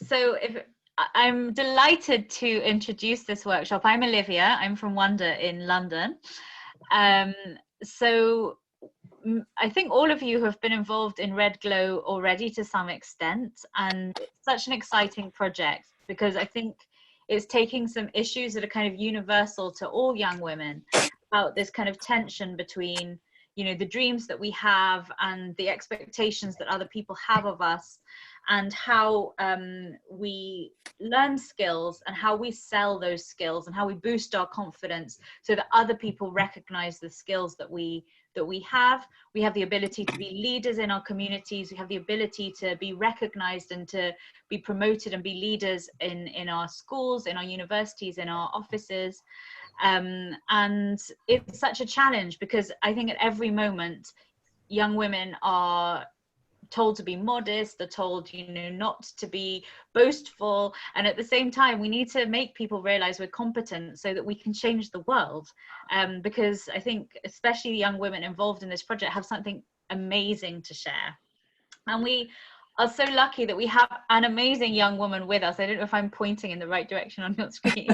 So I'm delighted to introduce this workshop. I'm Olivia. I'm from Wonder in London. So I think all of you have been involved in redglow already to some extent, and it's such an exciting project because I think it's taking some issues that are kind of universal to all young women about this kind of tension between, you know, the dreams that we have and the expectations that other people have of us, and how we learn skills and how we sell those skills and how we boost our confidence so that other people recognize the skills that we have. We have the ability to be leaders in our communities. We have the ability to be recognized and to be promoted and be leaders in our schools, in our universities, in our offices. And it's such a challenge because I think at every moment young women are told to be modest, they're told, you know, not to be boastful, and at the same time we need to make people realize we're competent so that we can change the world, because I think especially the young women involved in this project have something amazing to share. And we are so lucky that we have an amazing young woman with us. I don't know if I'm pointing in the right direction on your screen.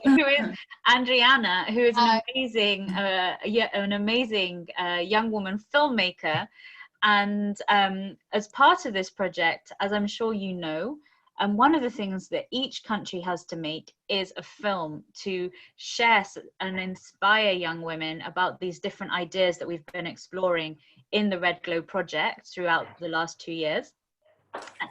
Who is Andriana, who is an amazing young woman filmmaker. And as part of this project, as I'm sure you know, one of the things that each country has to make is a film to share and inspire young women about these different ideas that we've been exploring in the redglow project throughout the last 2 years.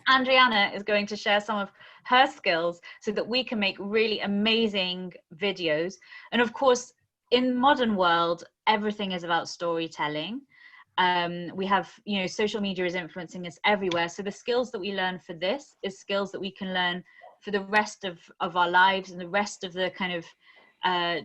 And Andriana is going to share some of her skills so that we can make really amazing videos. And of course, in the modern world, everything is about storytelling. We have, you know, social media is influencing us everywhere. So the skills that we learn for this is skills that we can learn for the rest of our lives, and the rest of the kind of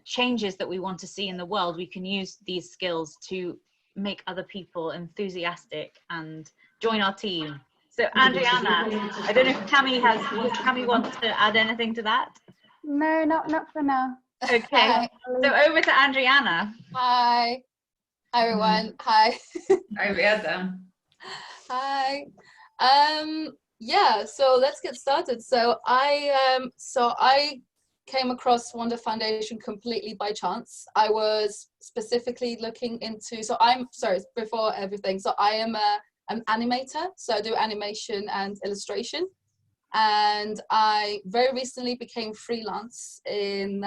changes that we want to see in the world. We can use these skills to make other people enthusiastic and join our team. So Andriana, I don't know if Cami wants to add anything to that? No, not for now. Okay, so over to Andriana. Hi. Hi everyone. Hi. Hi Beata. Hi. Yeah, so let's get started. So I came across Wonder Foundation completely by chance. I was specifically looking into, before everything, so I am an animator, so I do animation and illustration. And I very recently became freelance in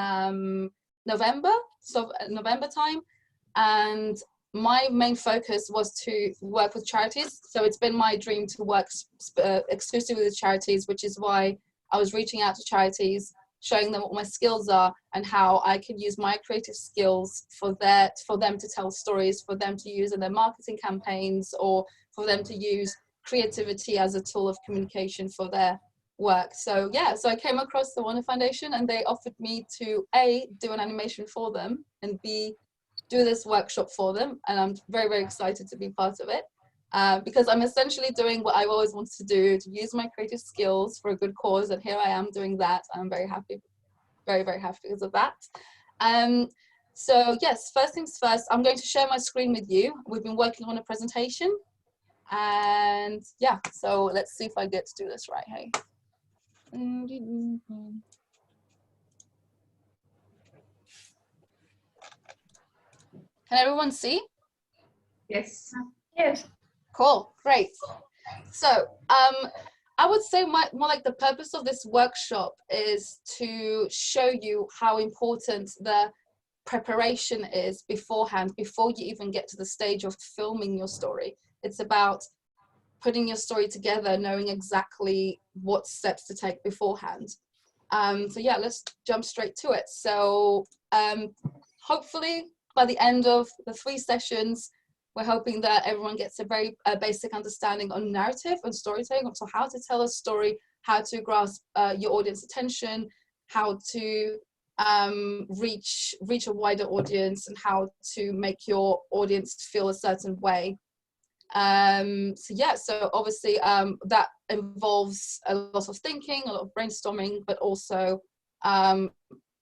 November time. And my main focus was to work with charities. So it's been my dream to work exclusively with charities, which is why I was reaching out to charities, showing them what my skills are and how I can use my creative skills for them to tell stories, for them to use in their marketing campaigns, or for them to use creativity as a tool of communication for their work. So yeah, so I came across the Wonder Foundation and they offered me to A, do an animation for them, and B, do this workshop for them. And I'm very, very excited to be part of it, because I'm essentially doing what I've always wanted to do, to use my creative skills for a good cause. And here I am doing that. I'm very happy, very, very happy because of that. So yes, first things first, I'm going to share my screen with you. We've been working on a presentation, and yeah, so let's see if I get to do this right. Hey. Can everyone see? Yes. Yes. Cool, great. So I would say more like the purpose of this workshop is to show you how important the preparation is beforehand, before you even get to the stage of filming your story. It's about putting your story together, knowing exactly what steps to take beforehand. So yeah, let's jump straight to it. So hopefully by the end of the 3 sessions, we're hoping that everyone gets a very basic understanding on narrative and storytelling, so how to tell a story, how to grasp your audience attention, how to reach a wider audience, and how to make your audience feel a certain way. So yeah, so obviously that involves a lot of thinking, a lot of brainstorming, but also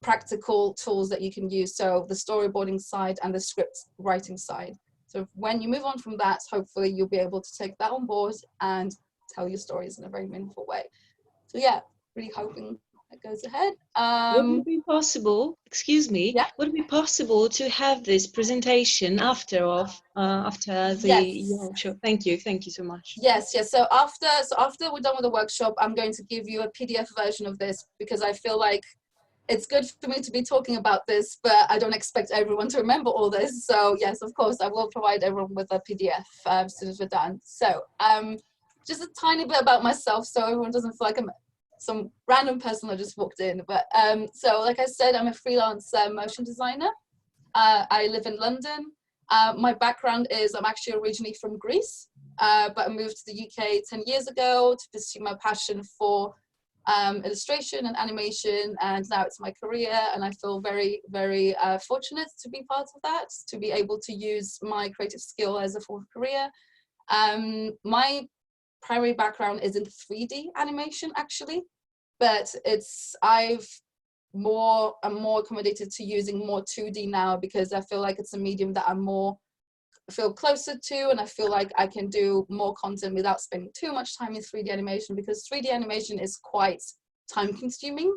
practical tools that you can use, so the storyboarding side and the script writing side. So when you move on from that, hopefully you'll be able to take that on board and tell your stories in a very meaningful way. So yeah, really hoping that goes ahead. Would it be possible, excuse me, Yeah. would it be possible to have this presentation after the Yes. workshop? Thank you so much. Yes. So after we're done with the workshop, I'm going to give you a PDF version of this, because I feel like it's good for me to be talking about this, but I don't expect everyone to remember all this. So yes, of course, I will provide everyone with a PDF as soon as we're done. So just a tiny bit about myself, so everyone doesn't feel like I'm some random person that just walked in. But so like I said, I'm a freelance motion designer. I live in London. My background is I'm actually originally from Greece, but I moved to the UK 10 years ago to pursue my passion for illustration and animation, and now it's my career, and I feel very, very fortunate to be part of that, to be able to use my creative skill as a full career. My primary background is in 3D animation actually, but I'm more accommodated to using more 2D now, because I feel like it's a medium that feel closer to, and I feel like I can do more content without spending too much time in 3D animation, because 3D animation is quite time consuming,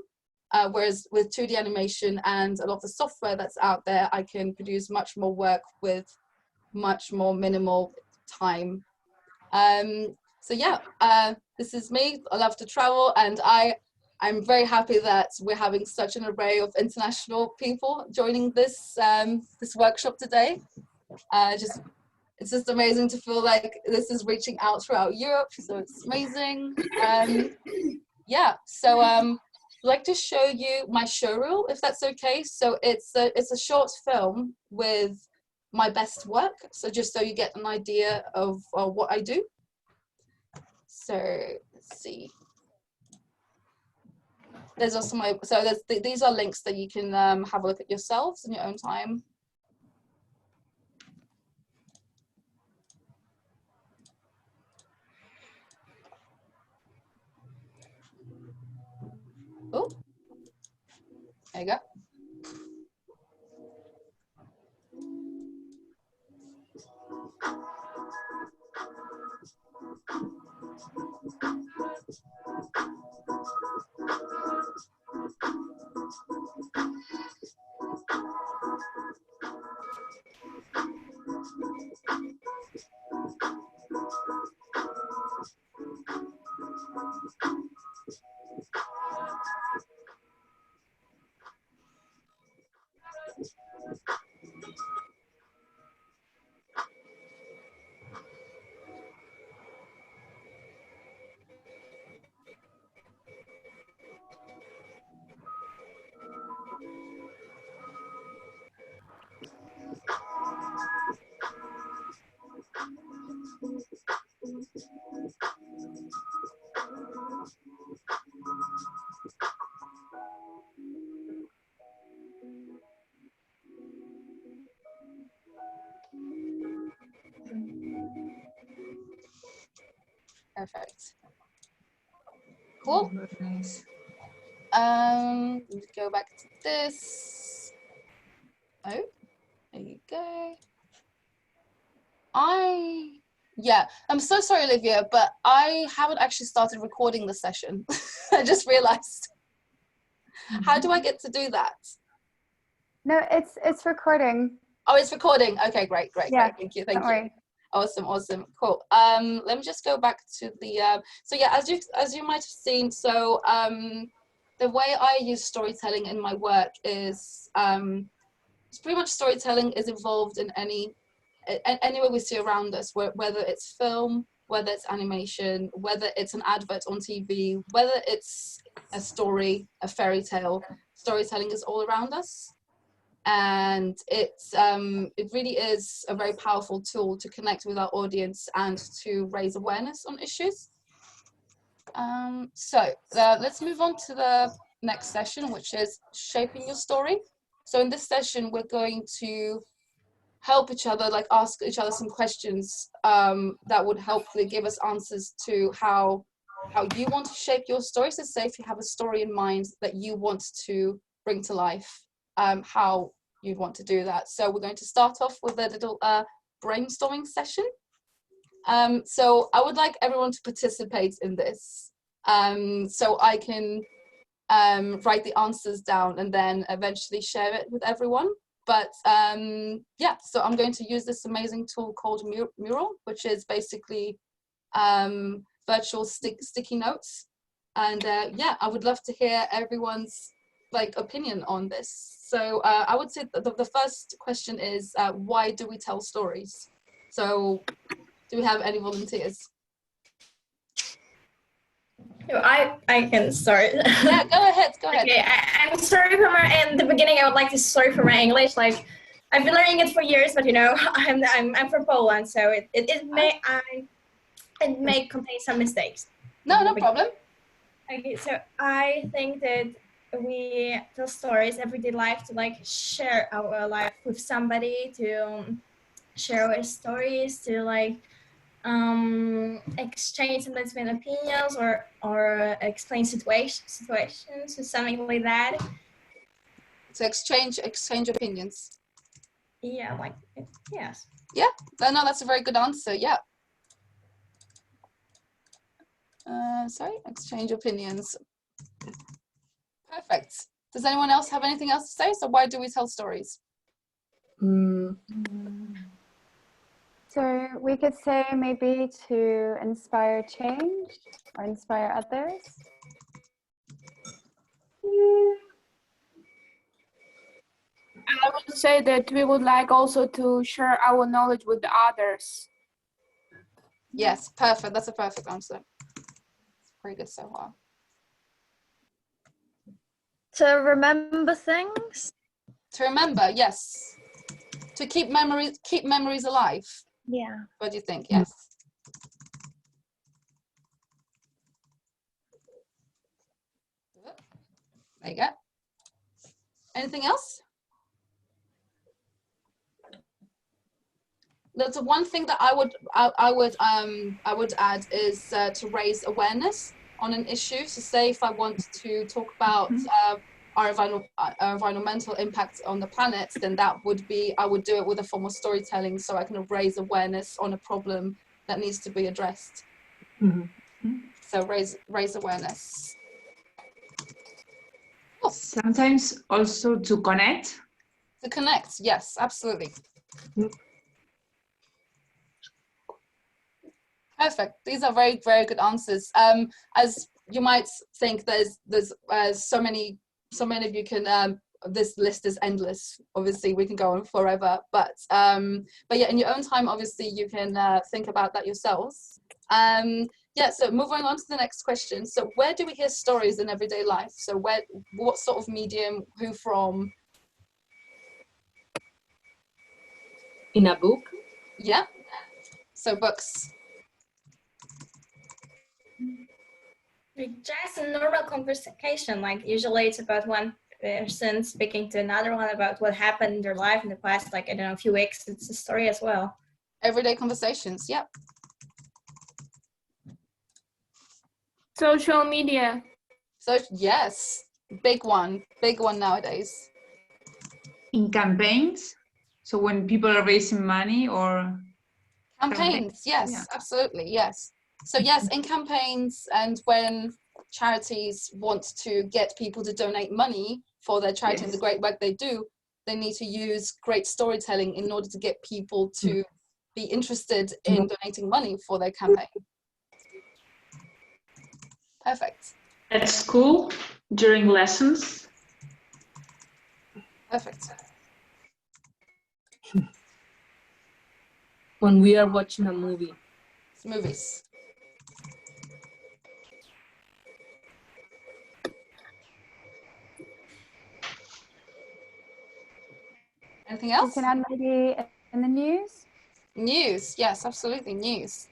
whereas with 2D animation and a lot of the software that's out there, I can produce much more work with much more minimal time. So yeah, this is me. I love to travel, and I'm very happy that we're having such an array of international people joining this this workshop today. It's just amazing to feel like this is reaching out throughout Europe, so it's amazing. Yeah, so I'd like to show you my showreel, if that's okay. So it's a short film with my best work, so just so you get an idea of what I do. So let's see. There's also these are links that you can have a look at yourselves in your own time. Oh, there you go. Perfect. Cool. Nice. Let's go back to this. Oh, there you go. Yeah, I'm so sorry, Olivia, but I haven't actually started recording the session. I just realized. How do I get to do that? No, it's recording. Oh, it's recording. Okay, great. Yeah, Thank you. Don't worry. Awesome, cool. Let me just go back to the so yeah, as you might have seen, so the way I use storytelling in my work is it's pretty much storytelling is involved in anywhere we see around us, whether it's film, whether it's animation, whether it's an advert on TV, whether it's a story, a fairy tale. Storytelling is all around us. And it really is a very powerful tool to connect with our audience and to raise awareness on issues. So let's move on to the next session, which is shaping your story. So in this session, we're going to help each other, like ask each other some questions that would hopefully give us answers to how you want to shape your story. So say if you have a story in mind that you want to bring to life, how you'd want to do that. So we're going to start off with a little brainstorming session. So I would like everyone to participate in this, so I can write the answers down and then eventually share it with everyone. But yeah, so I'm going to use this amazing tool called Mural, which is basically virtual sticky notes. And yeah, I would love to hear everyone's opinion on this. So I would say the first question is, why do we tell stories? So do we have any volunteers? I can start. Yeah, go ahead. Okay, I'm sorry for in the beginning. I would like to sorry for my English. Like, I've been learning it for years, but you know, I'm from Poland, so it may contain some mistakes. No problem. Okay, so I think that we tell stories everyday life to share our life with somebody, to share our stories, to exchange sometimes with opinions or explain situations or something like that. So exchange opinions. Yeah, yes. Yeah, no, that's a very good answer. Yeah. Sorry, exchange opinions. Perfect. Does anyone else have anything else to say? So why do we tell stories? So we could say maybe to inspire change or inspire others. I would say that we would like also to share our knowledge with the others. Yes, perfect. That's a perfect answer. Very good so far. To remember things. To remember, yes. To keep memories alive. Yeah. What do you think? Yes. There you go. Anything else? That's one thing that I would add is to raise awareness on an issue. So say if I want to talk about our environmental impact on the planet, then that would be, I would do it with a form of storytelling, so I can raise awareness on a problem that needs to be addressed. So raise awareness. Cool. Sometimes also to connect. To connect, yes, absolutely. Perfect. These are very, very good answers. As you might think, there's so many of you can. This list is endless. Obviously, we can go on forever. But yeah, in your own time, obviously, you can think about that yourselves. Yeah. So moving on to the next question. So where do we hear stories in everyday life? So what sort of medium? Who from? In a book. Yeah. So books. Just a normal conversation, usually it's about one person speaking to another one about what happened in their life in the past, I don't know, a few weeks. It's a story as well. Everyday conversations, yep. Social media. So yes, big one nowadays. In campaigns, so when people are raising money or campaigns, yes, yeah. Absolutely, yes. So yes, in campaigns and when charities want to get people to donate money for their charity and the great work they do, they need to use great storytelling in order to get people to be interested in donating money for their campaign. Perfect. At school, during lessons. Perfect. When we are watching a movie. Movies. Anything else? You can add maybe in the news. News, yes, absolutely, news.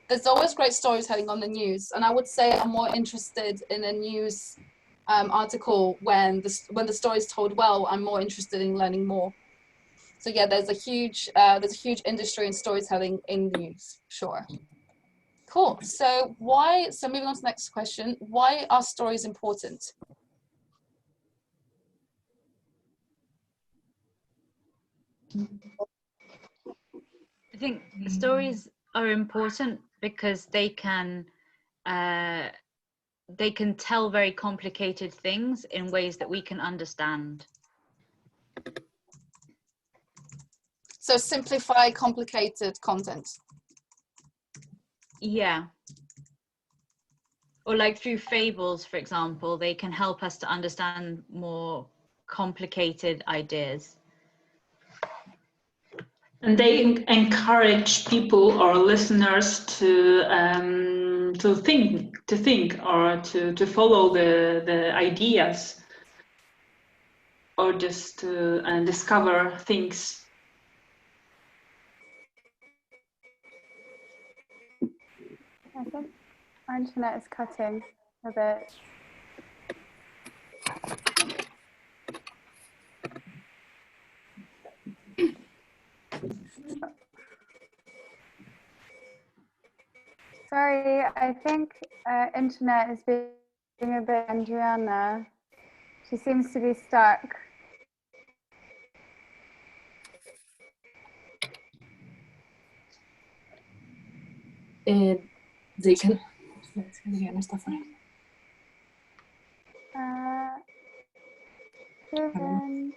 There's always great storytelling on the news, and I would say I'm more interested in a news article when the story is told well. I'm more interested in learning more. So yeah, there's a huge industry in storytelling in news, sure. Cool. So moving on to the next question, why are stories important? I think stories are important because they can tell very complicated things in ways that we can understand. So simplify complicated content. Yeah. Or like through fables, for example, they can help us to understand more complicated ideas. And they encourage people or listeners to think, or to follow the ideas, or just to discover things. I think our internet is cutting a bit. Sorry, I think internet is being a bit Andriana. She seems to be stuck. They can. Kevin.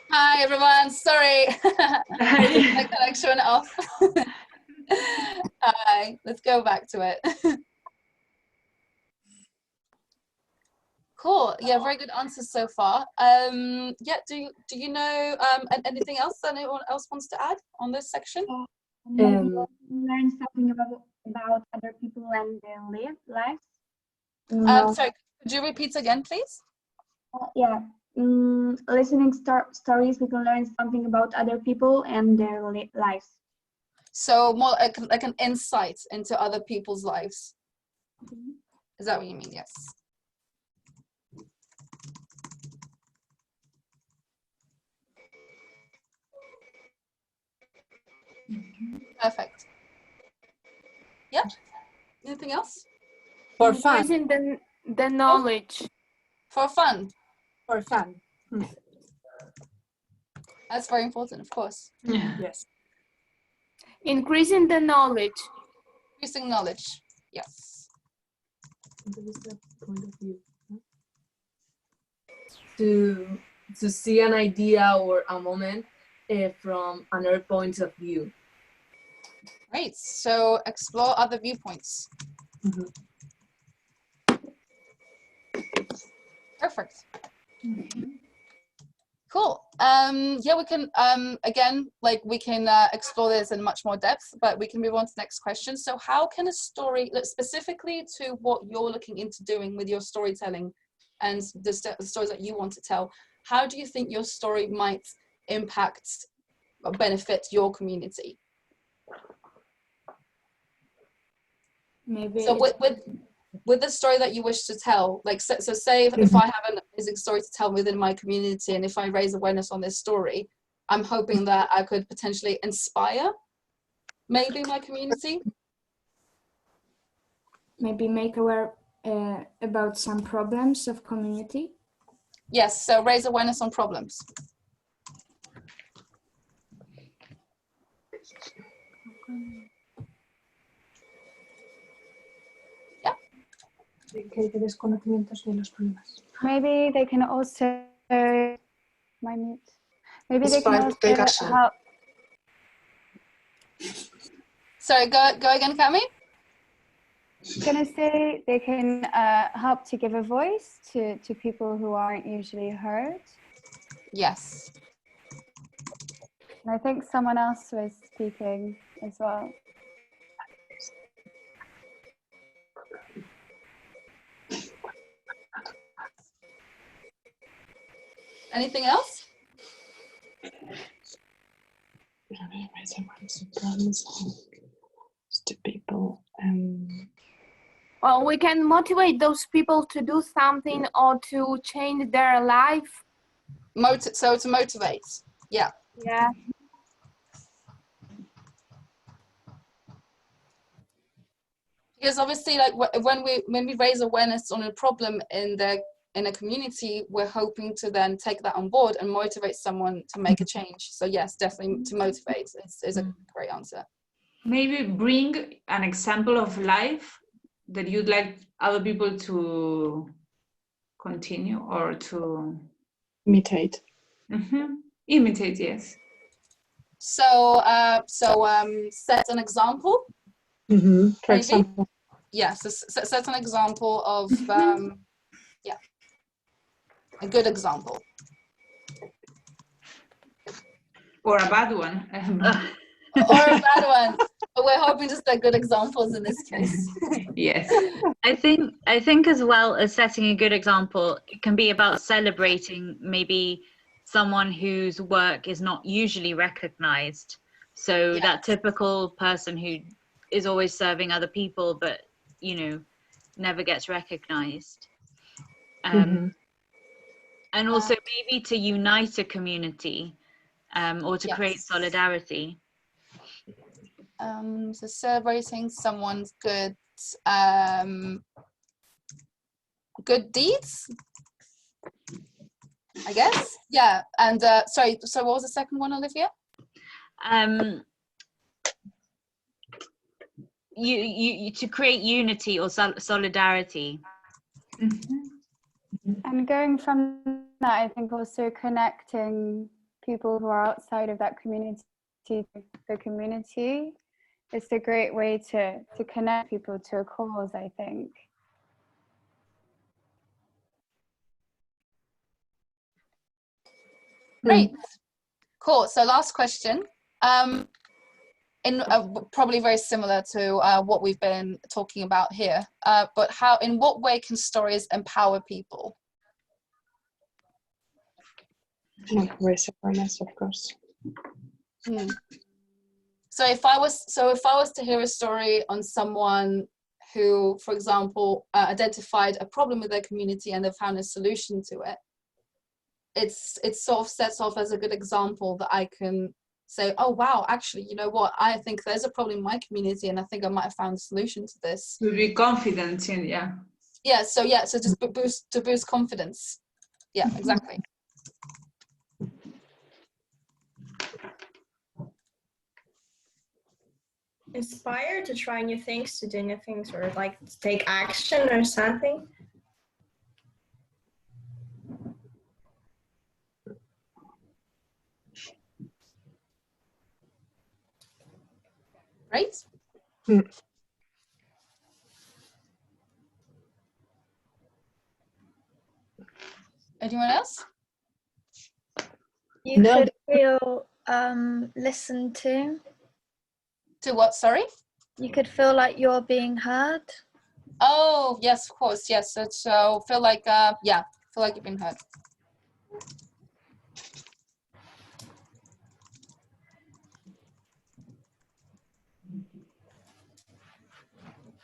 Hi everyone, sorry. My connection off. Hi, let's go back to it. Cool. Yeah, very good answers so far. Yeah, do you know anything else that anyone else wants to add on this section? Maybe learn something about other people and their lives. Sorry, could you repeat again, please? Yeah. Listening stories, we can learn something about other people and their lives. So more like an insight into other people's lives. Is that what you mean? Yes. Perfect. Yeah. Anything else? For fun. Increasing the knowledge. For fun. For fun. That's very important, of course. Yeah. Yes. Increasing the knowledge. Increasing knowledge. Yes. Point of view. To see an idea or a moment from another point of view. Great. So explore other viewpoints. Perfect. Cool. Yeah, we can again, like we can explore this in much more depth, but we can move on to the next question. So how can a story, specifically to what you're looking into doing with your storytelling and the stories that you want to tell, how do you think your story might impact or benefit your community? Maybe so with the story that you wish to tell, like so say if I have an amazing story to tell within my community, and if I raise awareness on this story, I'm hoping that I could potentially inspire maybe my community. maybe make aware about some problems of community. Yes, so raise awareness on problems. Maybe they can also maybe they can also help. Sorry, go again, Cami. I'm gonna say they can help to give a voice to people who aren't usually heard. Yes. And I think someone else was speaking as well. Anything else? To people. Well, we can motivate those people to do something or to change their life. So to motivate. Yeah. Yeah. Because obviously, like when we raise awareness on a problem in in a community, we're hoping to then take that on board and motivate someone to make a change. So yes, definitely to motivate is a great answer. Maybe bring an example of life that you'd like other people to continue or to imitate. Imitate, yes. So set an example. For example. Yeah, so set an example of yeah, a good example. Or a bad one. Or a bad one. But we're hoping to set good examples in this case. Yes. I think as well as setting a good example, it can be about celebrating maybe someone whose work is not usually recognized. So that typical person who is always serving other people, but never gets recognized. And also maybe to unite a community or to create solidarity. So celebrating someone's good deeds, I guess. Yeah. And sorry, what was the second one, Olivia? You to create unity or solidarity. And going from that, I think also connecting people who are outside of that community to the community. It's a great way to connect people to a cause, I think. Great. Cool. So last question. Probably very similar to what we've been talking about here, but in what way can stories empower people? Raise awareness, of course. So if I was to hear a story on someone who, for example, identified a problem with their community and they found a solution to it, it sort of sets off as a good example that I can say, oh wow, actually, you know what, I think there's a problem in my community and I think I might have found a solution to this. To be confident in, so just boost confidence. Yeah, exactly. Inspire to try new things, to do new things, or like to take action or something. Right? Anyone else? You could feel listened to. To what, sorry? You could feel like you're being heard. Oh, yes, of course, yes. So feel like, feel like you've been heard.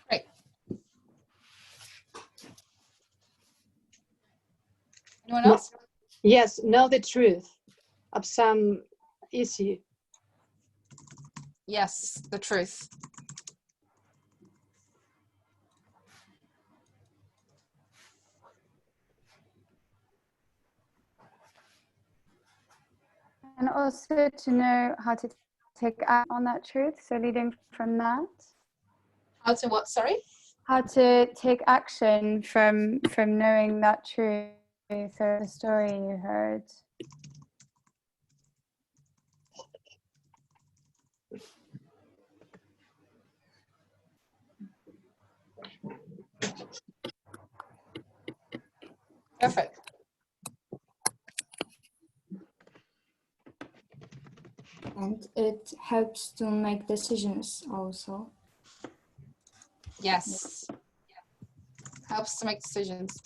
Great. Anyone else? Yes, know the truth of some issue. Yes, the truth. And also to know how to take action on that truth, so leading from that. How to what, sorry? How to take action from knowing that truth, so the story you heard. Perfect. And it helps to make decisions also. Yes. Helps to make decisions.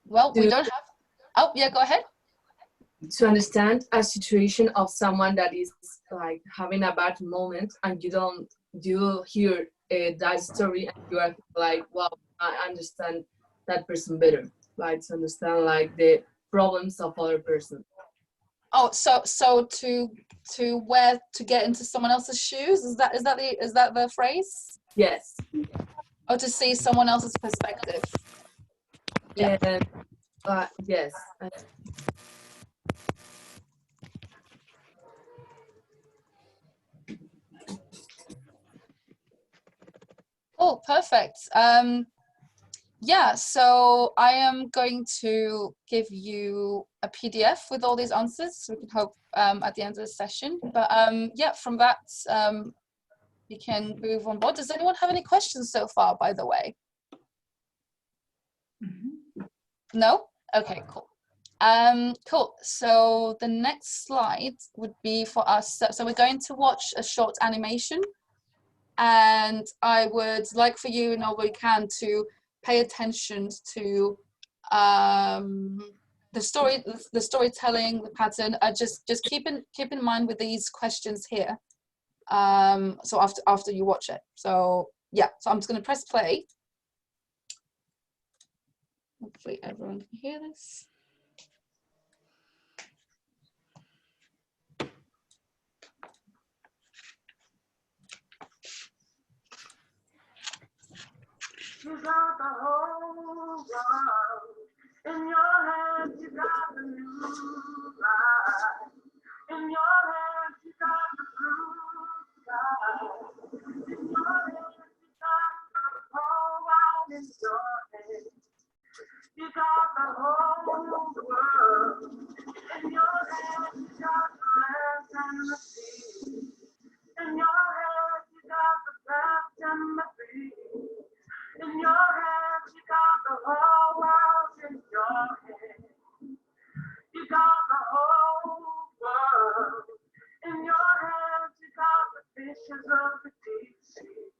Well, we don't have... Oh, yeah, go ahead. To understand a situation of someone that is like having a bad moment and you don't you hear that story and you are like, wow, I understand that person better, like to understand like the problems of other person. Oh, so to get into someone else's shoes, is that the phrase? Yes. Or to see someone else's perspective. Yeah. Yes. Oh, perfect. Yeah, so I am going to give you a PDF with all these answers, so we can hope at the end of the session. But yeah, from that, we can move on board. Does anyone have any questions so far, by the way? No? Okay, cool. Cool. So the next slide would be for us. So we're going to watch a short animation, and I would like for you, in all way you can, to pay attention to the storytelling, the pattern. Just keep in mind with these questions here. So after you watch it. So yeah. So I'm just going to press play. Hopefully everyone can hear this. You got the whole world in your hands. You got the new life in your hands. You got the blue sky in your hands. You got the whole world in your hands. You got the whole world in your hands. You got the land and the sea in your hands. You got the past and the free. In your hands, you got the whole world in your hands. You got the whole world in your hands. You got the fishes of the deep sea.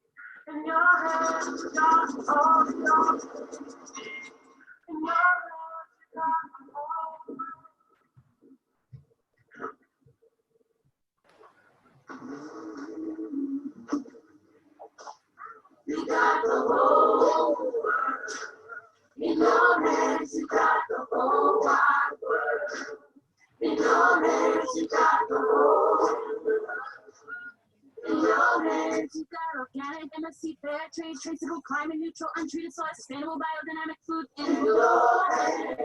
In your hands, you got all the oceans. In your hands, you got the whole world. You got the whole world in your hands. You got the whole wide world in your hands. You got the whole world in your hands. You got organic, MSC, fair trade, traceable, climate neutral, untreated soil, sustainable, biodynamic food in your hands.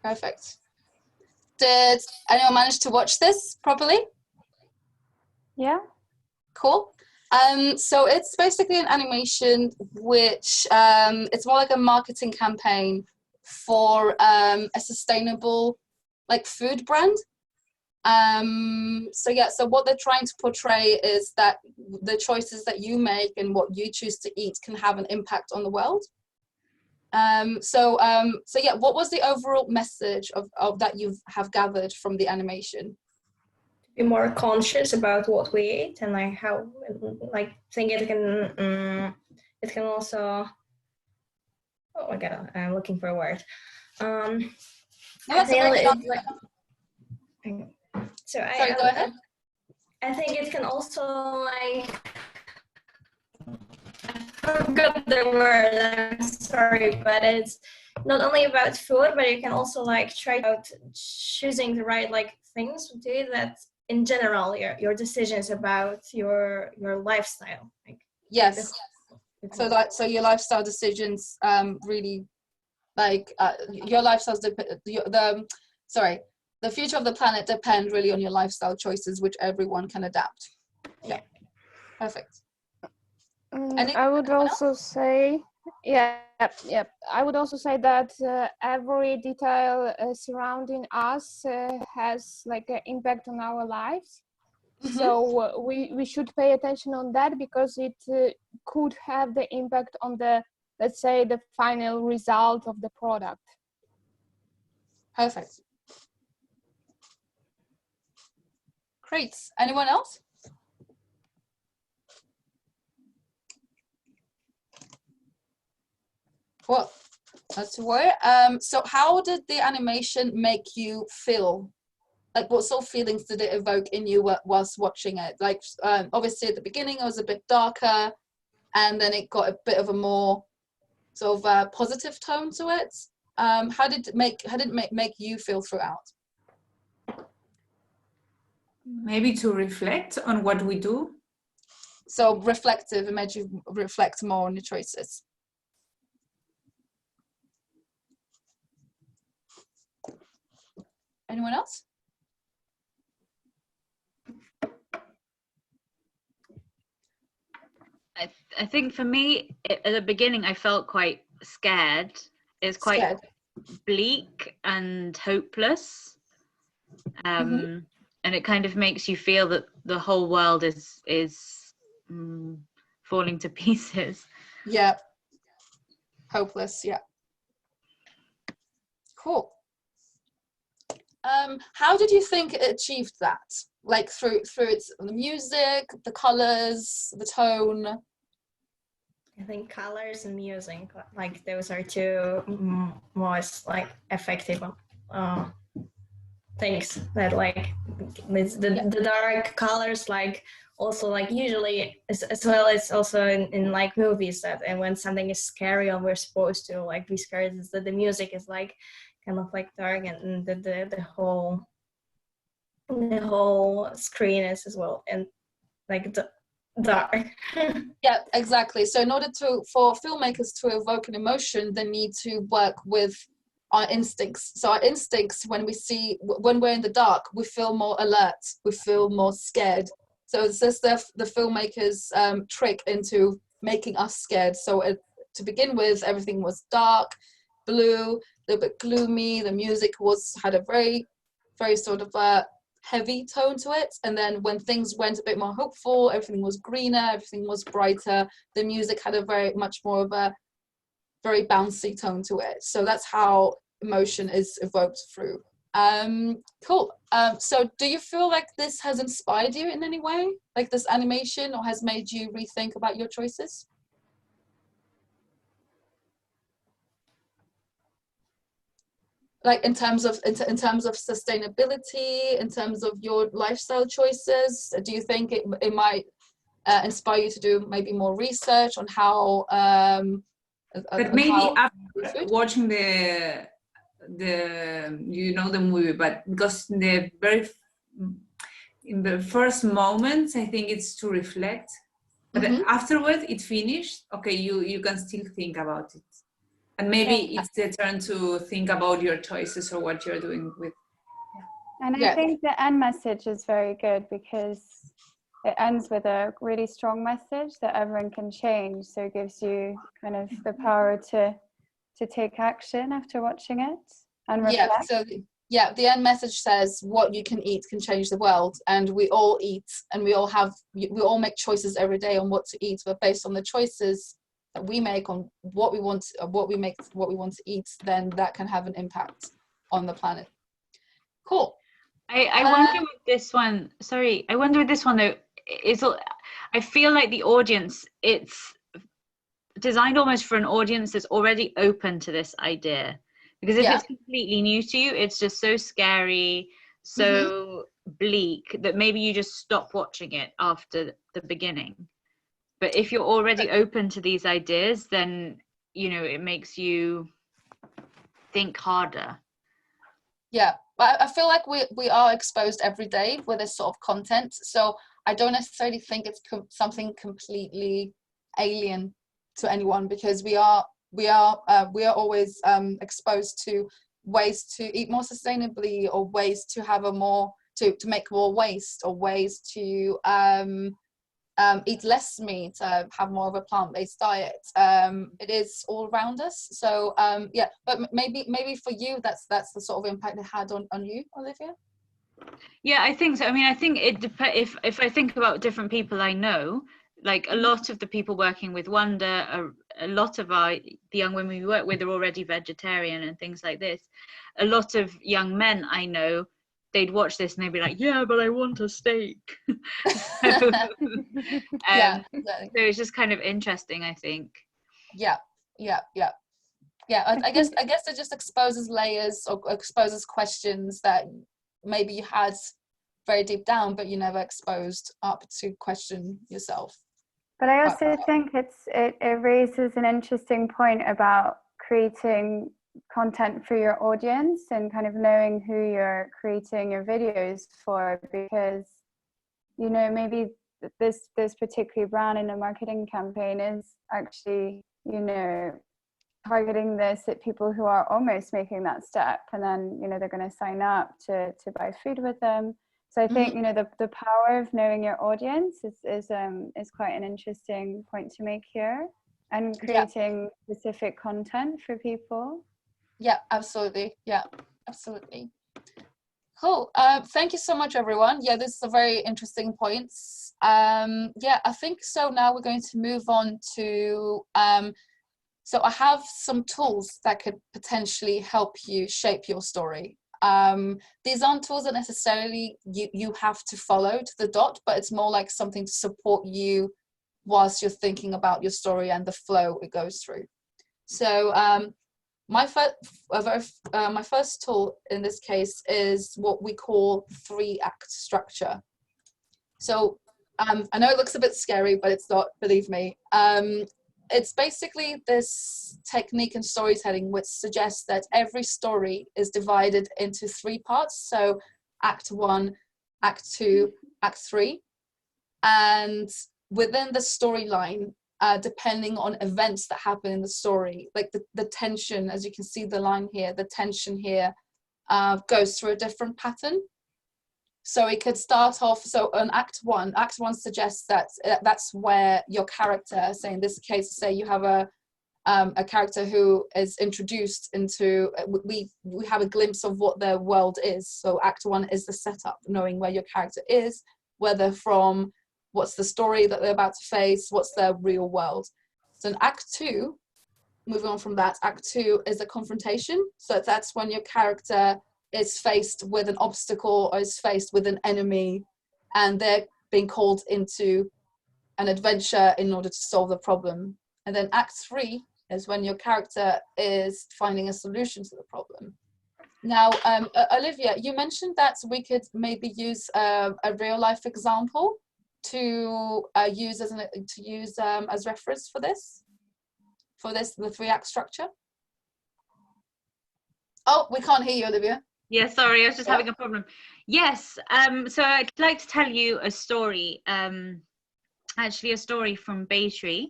Perfect. Did anyone manage to watch this properly? Yeah. Cool. So it's basically an animation which it's more like a marketing campaign for a sustainable like food brand. So yeah, so what they're trying to portray is that the choices that you make and what you choose to eat can have an impact on the world. So yeah, what was the overall message of that you have gathered from the animation? Be more conscious about what we eat and like how, like, think it can also, oh my god, I'm looking for a word. No, that's a very good Sorry, go ahead. I think it can also like, I forgot the word, I'm sorry, but it's not only about food, but you can also like try out choosing the right like things to do that in general your decisions about your lifestyle. Like, yes. So your lifestyle decisions really like your lifestyles the future of the planet depend really on your lifestyle choices, which everyone can adapt. Yeah. Perfect. I would also say, I would also say that every detail surrounding us has like an impact on our lives. Mm-hmm. So we should pay attention on that because it could have the impact on the, let's say, the final result of the product. Perfect. Great. Anyone else? Cool. Not to worry. So how did the animation make you feel? Like, what sort of feelings did it evoke in you whilst watching it? Like, obviously at the beginning it was a bit darker, and then it got a bit of a more sort of positive tone to it. How did it make you feel throughout? Maybe to reflect on what we do. So reflective, it made you reflect more on your choices. Anyone else? I think for me, at the beginning, I felt quite scared. It's quite bleak and hopeless. And it kind of makes you feel that the whole world is falling to pieces. Yeah. Hopeless, yeah. Cool. How did you think it achieved that? Like through its the music, the colors, the tone? I think colors and music, like those are two most like effective things that like the dark colors, like also like usually as well as also in like movies that, and when something is scary and we're supposed to like be scared, is that the music is like kind of like dark, and the whole screen is as well, and like dark. Yeah, exactly. So in order for filmmakers to evoke an emotion, they need to work with our instincts. So our instincts, when we're in the dark, we feel more alert, we feel more scared. So it's just the filmmakers trick into making us scared. So to begin with, everything was dark, blue, a little bit gloomy. The music had a very, very sort of heavy tone to it, and then when things went a bit more hopeful, everything was greener, everything was brighter. The music had a very much more of a very bouncy tone to it. So that's how emotion is evoked through. Cool. So do you feel like this has inspired you in any way, like this animation, or has made you rethink about your choices? Like in terms of sustainability, in terms of your lifestyle choices, do you think it might inspire you to do maybe more research on how? But maybe after watching the the movie, but because in the first moments, I think it's to reflect. But afterwards, it finished. Okay, you can still think about it. And maybe it's the turn to think about your choices or what you're doing with. And I think the end message is very good because it ends with a really strong message that everyone can change. So it gives you kind of the power to take action after watching it and reflect. The end message says what you can eat can change the world, and we all eat, and we all make choices every day on what to eat, but based on the choices that we make on what we want to eat, then that can have an impact on the planet. Cool. I wonder with this one. Sorry, I wonder with this one though. I feel like the audience, it's designed almost for an audience that's already open to this idea. Because if it's completely new to you, it's just so scary, so bleak that maybe you just stop watching it after the beginning. But if you're already open to these ideas, then, it makes you think harder. Yeah, but I feel like we are exposed every day with this sort of content. So I don't necessarily think it's something completely alien to anyone, because we are always exposed to ways to eat more sustainably, or ways to have to make more waste, or ways to eat less meat, have more of a plant-based diet. It is all around us. So but maybe for you that's the sort of impact it had on you, Olivia. Yeah, I think so. I mean, I think it depends. If I think about different people I know, like a lot of the people working with Wonder, a lot of the young women we work with are already vegetarian and things like this. A lot of young men I know, they'd watch this and they'd be like, yeah, but I want a steak. So it's just kind of interesting, I think. Yeah. Yeah, I guess it just exposes layers or exposes questions that maybe you had very deep down, but you never exposed up to question yourself. But I also think it raises an interesting point about creating content for your audience and kind of knowing who you're creating your videos for, because, you know, maybe this particular brand in a marketing campaign is actually, you know, targeting this at people who are almost making that step, and then, you know, they're going to sign up to buy food with them. So I think, you know, the power of knowing your audience is quite an interesting point to make here, and creating specific content for people. Yeah, absolutely. Yeah, absolutely. Cool. Thank you so much, everyone. Yeah, this is a very interesting points. Yeah, I think so. Now we're going to move on to. So I have some tools that could potentially help you shape your story. These aren't tools that necessarily you have to follow to the dot, but it's more like something to support you whilst you're thinking about your story and the flow it goes through. So my first tool in this case is what we call 3-act structure. So I know it looks a bit scary, but it's not, believe me. It's basically this technique in storytelling which suggests that every story is divided into 3 parts. So Act 1, Act 2, Act 3. And within the storyline, depending on events that happen in the story, like the tension, as you can see the line here, the tension here goes through a different pattern. So it could start off, so on Act 1 suggests that that's where your character, say in this case, say you have a character who is introduced into, we have a glimpse of what their world is. So Act 1 is the setup, knowing where your character is, where they're from, what's the story that they're about to face, what's their real world. So in Act 2, moving on from that, Act 2 is a confrontation. So that's when your character is faced with an obstacle or is faced with an enemy, and they're being called into an adventure in order to solve the problem. And then Act 3 is when your character is finding a solution to the problem. Now, Olivia, you mentioned that we could maybe use a real life example to use as reference for this, the 3-act structure. Oh, we can't hear you, Olivia. Yeah, sorry, I was just having a problem. Yes, so I'd like to tell you a story, actually a story from Baytree,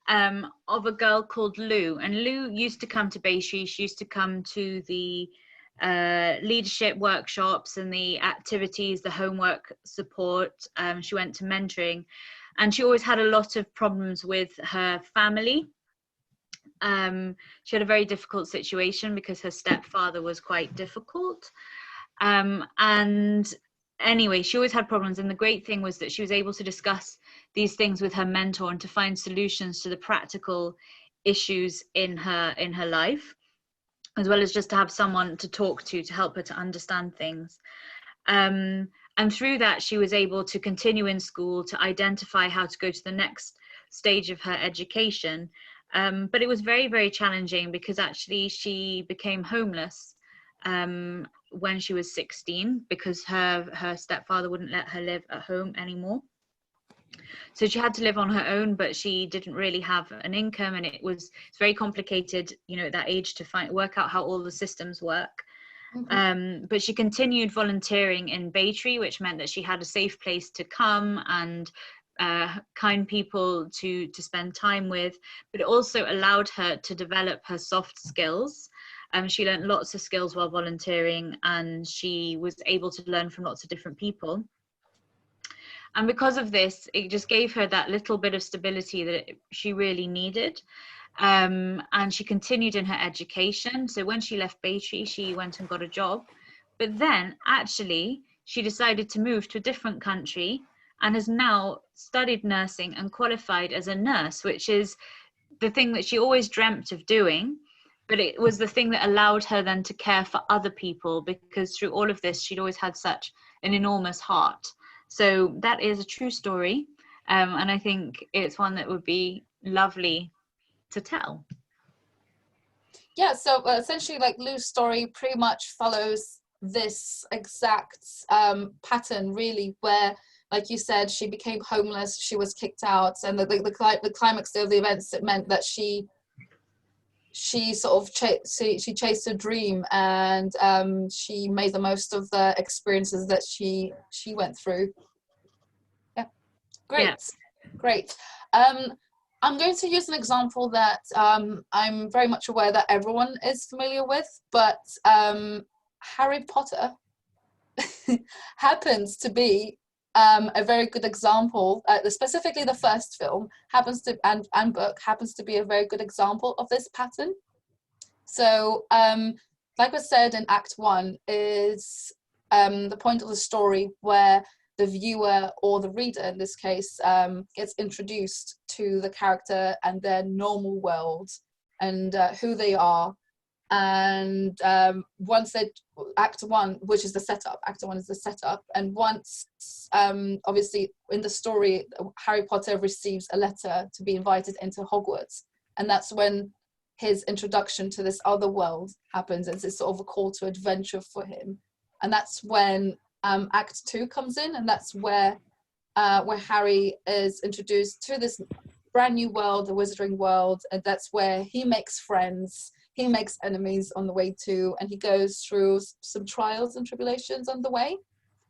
of a girl called Lou. And Lou used to come to Baytree. She used to come to the leadership workshops and the activities, the homework support. She went to mentoring, and she always had a lot of problems with her family. She had a very difficult situation because her stepfather was quite difficult. And anyway, she always had problems. And the great thing was that she was able to discuss these things with her mentor and to find solutions to the practical issues in her life, as well as just to have someone to talk to help her to understand things. And through that, she was able to continue in school, to identify how to go to the next stage of her education. But it was very, very challenging because actually she became homeless when she was 16 because her stepfather wouldn't let her live at home anymore. So she had to live on her own, but she didn't really have an income, and it's very complicated, you know, at that age to work out how all the systems work. But she continued volunteering in Baytree, which meant that she had a safe place to come and kind people to spend time with, but it also allowed her to develop her soft skills. She learned lots of skills while volunteering, and she was able to learn from lots of different people. And because of this, it just gave her that little bit of stability that she really needed. And she continued in her education. So when she left Baytree, she went and got a job. But then actually, she decided to move to a different country and has now studied nursing and qualified as a nurse, which is the thing that she always dreamt of doing. But it was the thing that allowed her then to care for other people, because through all of this, she'd always had such an enormous heart. So that is a true story. And I think it's one that would be lovely to tell. yeah, so essentially, like, Lou's story pretty much follows this exact pattern, really, where, like you said, she became homeless, she was kicked out, and the climax of the events, it meant that she sort of she chased a dream, and she made the most of the experiences that she went through. Yeah, great, Yeah. great. I'm going to use an example that I'm very much aware that everyone is familiar with, but Harry Potter happens to be a very good example. Specifically, the first film happens to, and book happens to be a very good example of this pattern. So, like I said in Act 1, is the point of the story where the viewer, or the reader in this case, gets introduced to the character and their normal world, and who they are. And once they, Act 1, which is the setup, Act 1 is the setup, and once, obviously in the story, Harry Potter receives a letter to be invited into Hogwarts, and that's when his introduction to this other world happens. It's sort of a call to adventure for him, and that's when Act 2 comes in, and that's where Harry is introduced to this brand new world, the Wizarding world, and that's where he makes friends, he makes enemies on the way to, and he goes through some trials and tribulations on the way.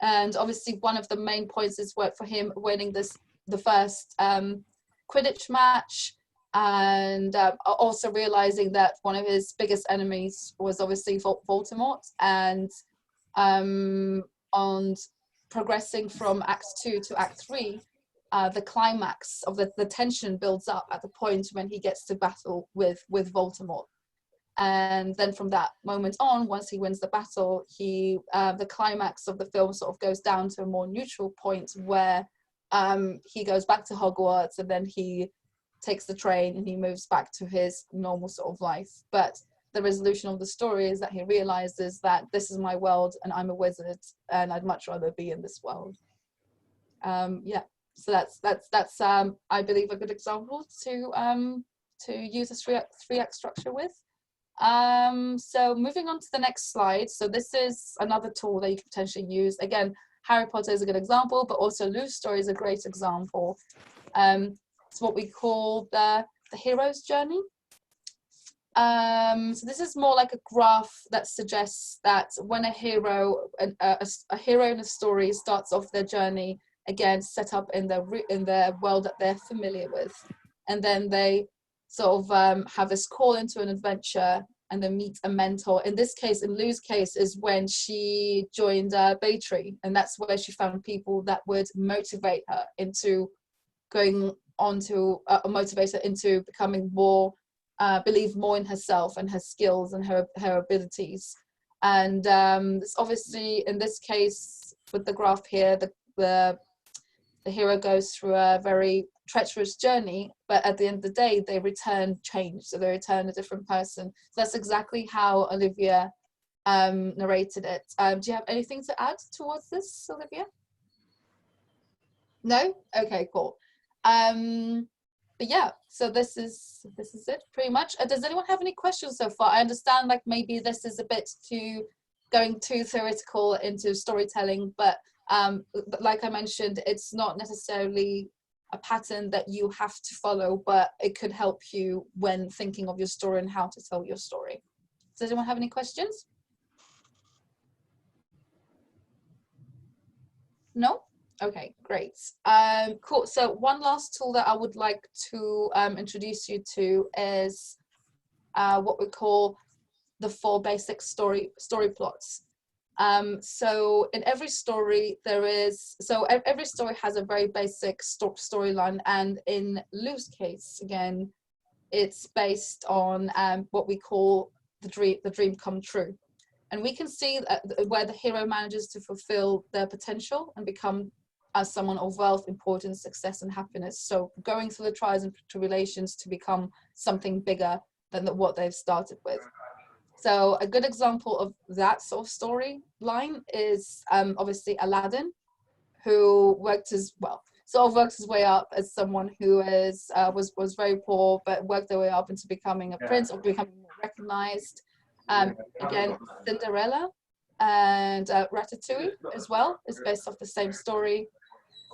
And obviously one of the main points is for him winning the first Quidditch match, and also realizing that one of his biggest enemies was obviously Voldemort, and on progressing from Act 2 to Act 3, the climax of the tension builds up at the point when he gets to battle with Voldemort. And then from that moment on, once he wins the battle, the climax of the film sort of goes down to a more neutral point where he goes back to Hogwarts, and then he takes the train and he moves back to his normal sort of life. But the resolution of the story is that he realizes that this is my world and I'm a wizard, and I'd much rather be in this world. Yeah, so that's I believe a good example to use a three act structure with. So moving on to the next slide. So this is another tool that you could potentially use. Again, Harry Potter is a good example, but also Lou's story is a great example. It's what we call the hero's journey. So this is more like a graph that suggests that when a hero in a story starts off their journey, again set up in their world that they're familiar with, and then they sort of have this call into an adventure, and then meet a mentor. In this case, in Lou's case, is when she joined Baytree, and that's where she found people that would motivate her into going on to motivate her into becoming more, believe more in herself and her skills and her abilities. And it's obviously in this case with the graph here, the hero goes through a very treacherous journey, but at the end of the day they return changed, so they return a different person. So that's exactly how Olivia narrated it. Do you have anything to add towards this, Olivia? No? Okay, cool. But yeah, so this is it pretty much. Does anyone have any questions so far? I understand like maybe this is a bit going too theoretical into storytelling, but like I mentioned, it's not necessarily a pattern that you have to follow, but it could help you when thinking of your story and how to tell your story. Does anyone have any questions? No? Okay, great. Cool. So one last tool that I would like to introduce you to is what we call the 4 basic story plots. So in every story every story has a very basic storyline, and in Lou's case, again, it's based on what we call the dream come true. And we can see where the hero manages to fulfill their potential and become as someone of wealth, importance, success, and happiness. So going through the trials and tribulations to become something bigger than what they've started with. So a good example of that sort of storyline is obviously Aladdin, who worked his way up as someone who was very poor, but worked their way up into becoming a prince, or becoming more recognized. Again, Cinderella and Ratatouille as well is based off the same story.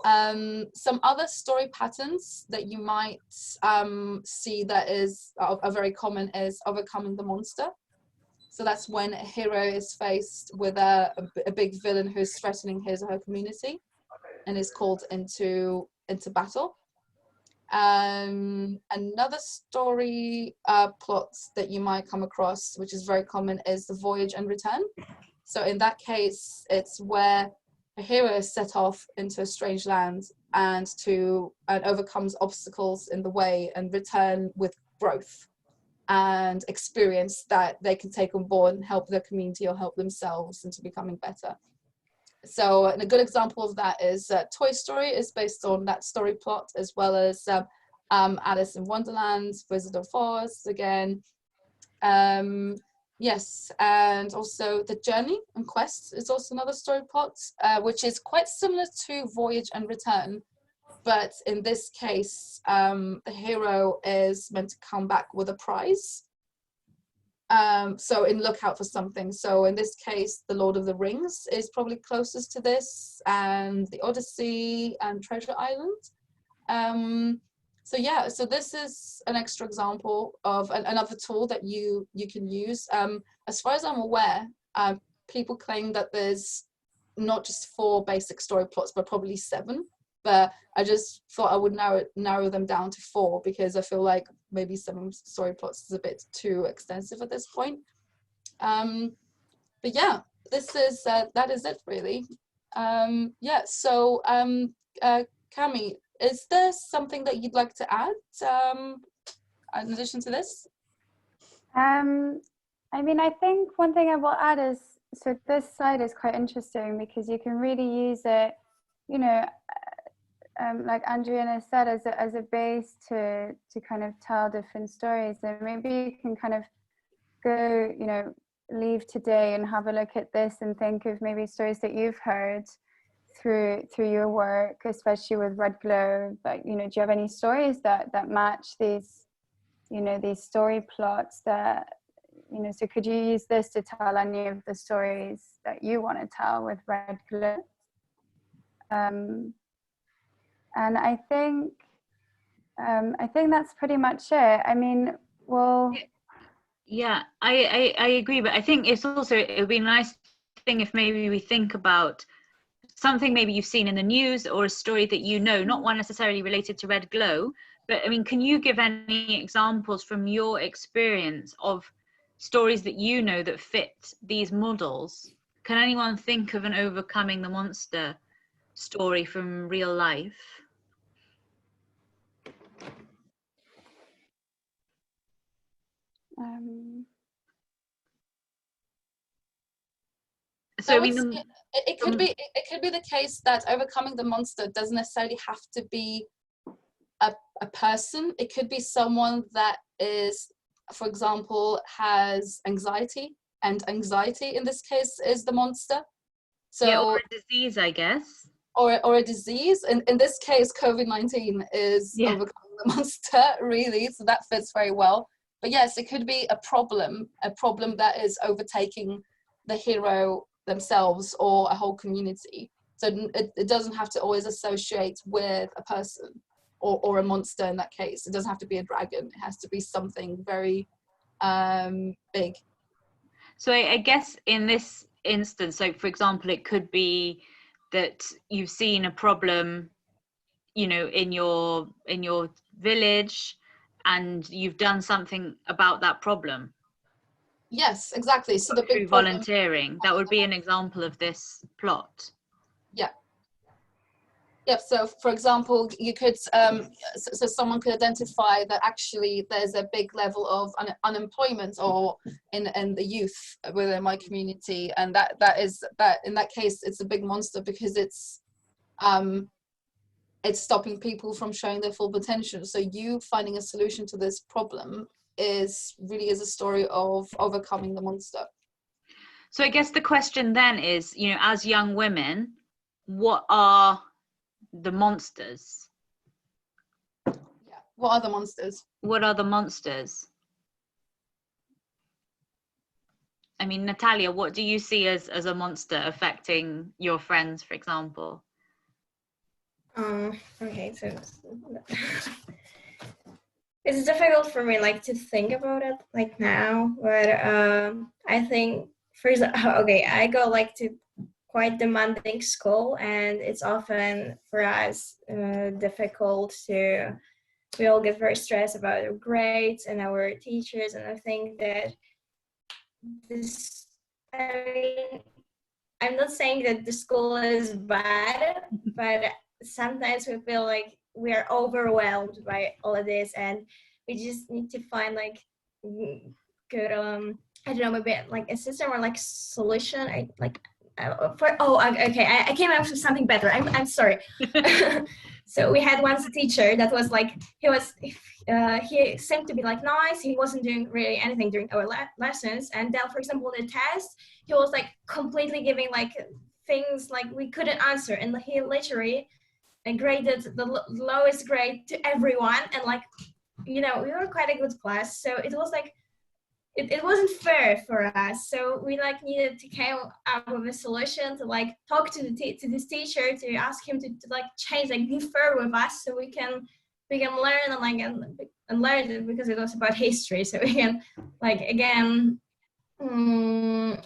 Some other story patterns that you might see that are very common is overcoming the monster. So that's when a hero is faced with a big villain who's threatening his or her community and is called into battle. Another story plot that you might come across, which is very common, is the voyage and return. So in that case, it's where a hero is set off into a strange land and overcomes obstacles in the way and return with growth and experience that they can take on board and help their community or help themselves into becoming better. So a good example of that is Toy Story is based on that story plot, as well as Alice in Wonderland, Wizard of Oz again. Yes, and also The Journey and Quest is also another story plot, which is quite similar to Voyage and Return. But in this case, the hero is meant to come back with a prize. So in Look Out for Something. So in this case, The Lord of the Rings is probably closest to this, and The Odyssey and Treasure Island. So yeah, so this is an extra example of another tool that you can use. As far as I'm aware, people claim that there's not just 4 basic story plots, but probably 7. But I just thought I would narrow them down to 4, because I feel like maybe 7 story plots is a bit too extensive at this point. But yeah, this is that is it really. Yeah, so Cami, is there something that you'd like to add in addition to this? I mean, I think one thing I will add is, so this slide is quite interesting because you can really use it, you know, like Andriana said, as a base to kind of tell different stories. And maybe you can kind of go, you know, leave today and have a look at this and think of maybe stories that you've heard through your work, especially with redglow. But, you know, do you have any stories that match these, you know, these story plots that, you know, so could you use this to tell any of the stories that you want to tell with redglow? And I think that's pretty much it. I mean, well, yeah, I agree, but I think it would be a nice thing if maybe we think about something maybe you've seen in the news or a story that you know, not one necessarily related to redglow, but I mean, can you give any examples from your experience of stories that you know that fit these models? Can anyone think of an overcoming the monster story from real life? So I mean, it could be the case that overcoming the monster doesn't necessarily have to be a person. It could be someone that is, for example, has anxiety, and anxiety in this case is the monster. So yeah, or a disease, I guess. Or a disease. In this case, COVID-19 is overcoming the monster, really. So that fits very well. But yes, it could be a problem that is overtaking the hero themselves or a whole community. So it doesn't have to always associate with a person or a monster in that case. It doesn't have to be a dragon. It has to be something very big. So I guess in this instance, so for example, it could be that you've seen a problem, you know, in your village, and you've done something about that problem. Yes, exactly. So the big volunteering, that would be an example of this plot. Yeah. Yep. So, for example, you could so someone could identify that actually there's a big level of unemployment or in the youth within my community, and that in that case it's a big monster because it's stopping people from showing their full potential. So you finding a solution to this problem is a story of overcoming the monster. So I guess the question then is, you know, as young women, what are the monsters? Yeah, what are the monsters? What are the monsters? I mean, Natalia, what do you see as a monster affecting your friends, for example? Okay, so it's difficult for me like to think about it like now, but I think first, okay, I go like to quite demanding school, and it's often for us difficult to. We all get very stressed about our grades and our teachers, and I think that this. I'm not saying that the school is bad, but sometimes we feel like we are overwhelmed by all of this, and we just need to find like good I don't know, maybe like a system or like solution. Okay, I came up with something better. I'm sorry. So we had once a teacher that was like he seemed to be like nice. He wasn't doing really anything during our lessons, and then for example the test, he was like completely giving like things like we couldn't answer, and he literally graded the lowest grade to everyone, and like we were quite a good class, so it was like it wasn't fair for us. So we like needed to come up with a solution to like talk to this teacher to ask him to like change, like be fair with us, so we can learn and like and learn it, because it was about history, so we can like again learn,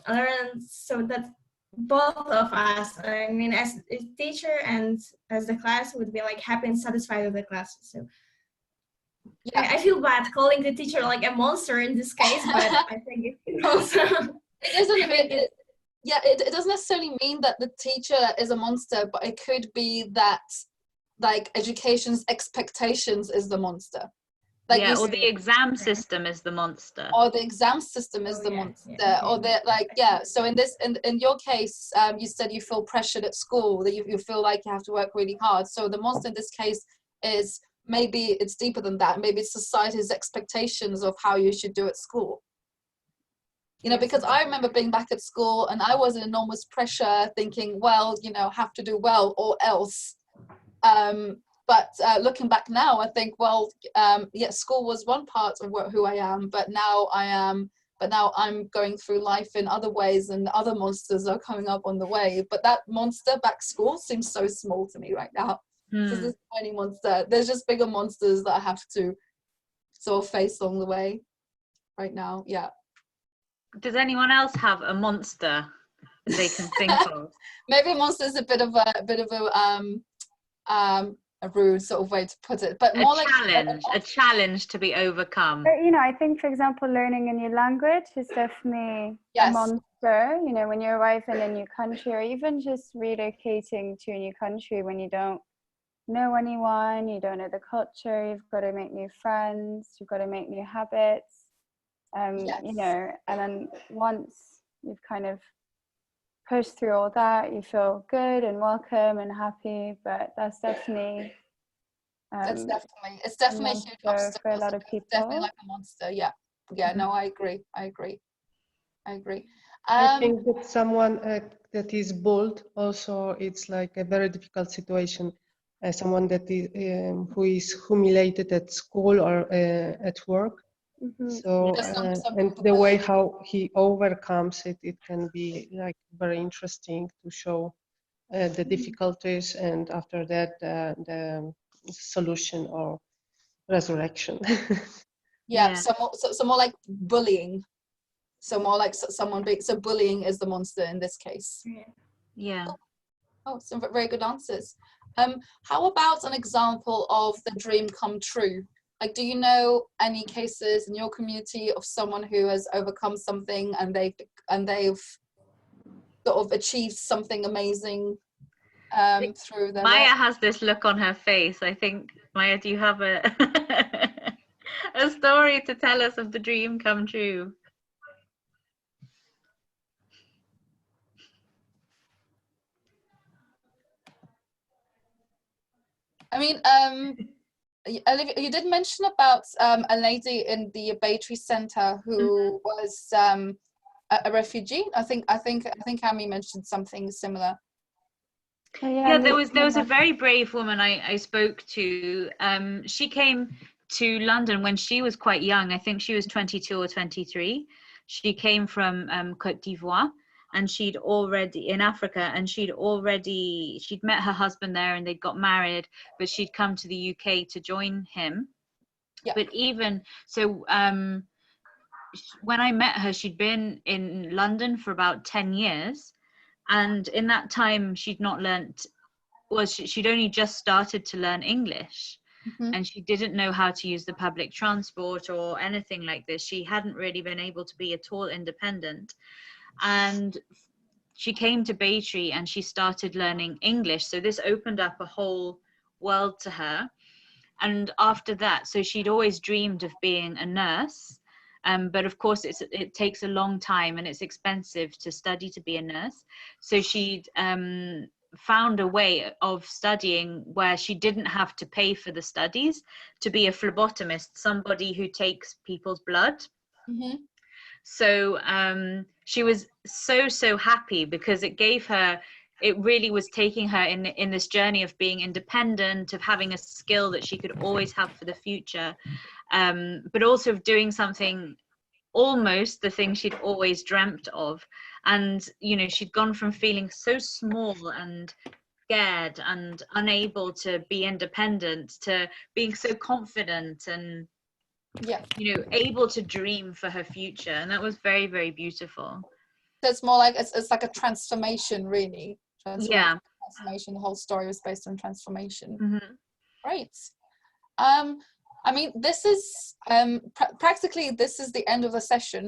so that both of us, I mean as a teacher and as the class, would be like happy and satisfied with the class. So yeah, I feel bad calling the teacher like a monster in this case, but I think it also it doesn't necessarily mean that the teacher is a monster, but it could be that like education's expectations is the monster. Like or the exam system is the monster. Or the exam system is the monster. Or the so in your case, you said you feel pressured at school, that you feel like you have to work really hard. So the monster in this case is, maybe it's deeper than that. Maybe it's society's expectations of how you should do at school. Because I remember being back at school and I was in enormous pressure thinking, well, have to do well or else. But looking back now, I think, well, school was one part of who I am, but now I'm going through life in other ways, and other monsters are coming up on the way. But that monster back school seems so small to me right now. So this tiny monster, there's just bigger monsters that I have to sort of face along the way right now. Yeah. Does anyone else have a monster that they can think of? Maybe a monster is a bit of a rude sort of way to put it, but more a challenge to be overcome. But, I think, for example, learning a new language is definitely a monster. When you arrive in a new country, or even just relocating to a new country when you don't know anyone, you don't know the culture, you've got to make new friends, you've got to make new habits, and then once you've kind of pushed through all that, you feel good and welcome and happy. But that's definitely it's definitely a huge obstacle for a lot of people. It's definitely like a monster. No, I agree. I think that someone that is bold also, it's like a very difficult situation. Someone that is who is humiliated at school or at work. So and the way how he overcomes it, it can be like very interesting to show the difficulties, and after that the solution or resurrection. So more like bullying. So more like someone big. So bullying is the monster in this case. Yeah. Oh, some very good answers. How about an example of the dream come true? Like, do you know any cases in your community of someone who has overcome something and they've sort of achieved something amazing through their Maya life? has this look on her face. I think, Maya, do you have a a story to tell us of the dream come true? I mean, Olivia, you did mention about a lady in the Battery Center who was a refugee. I think Amy mentioned something similar. Yeah, there was a very brave woman I spoke to. She came to London when she was quite young. I think she was 22 or 23. She came from Côte d'Ivoire, and she'd already in Africa, and she'd met her husband there, and they'd got married, but she'd come to the UK to join him. But even so, when I met her, she'd been in London for about 10 years, and in that time she'd not learnt, she'd only just started to learn English. And she didn't know how to use the public transport or anything like this. She hadn't really been able to be at all independent. And she came to Baytree and she started learning English. So this opened up a whole world to her. And after that, so she'd always dreamed of being a nurse. But of course, it takes a long time and it's expensive to study to be a nurse. So she'd found a way of studying where she didn't have to pay for the studies to be a phlebotomist, somebody who takes people's blood. So she was so happy because it really was taking her in this journey of being independent, of having a skill that she could always have for the future, but also of doing something, almost the thing she'd always dreamt of. And you know, she'd gone from feeling so small and scared and unable to be independent to being so confident and you know, able to dream for her future. And that was very, very beautiful. So it's more like it's like a transformation, really. Transformation. The whole story was based on transformation. Great. I mean, this is practically this is the end of the session.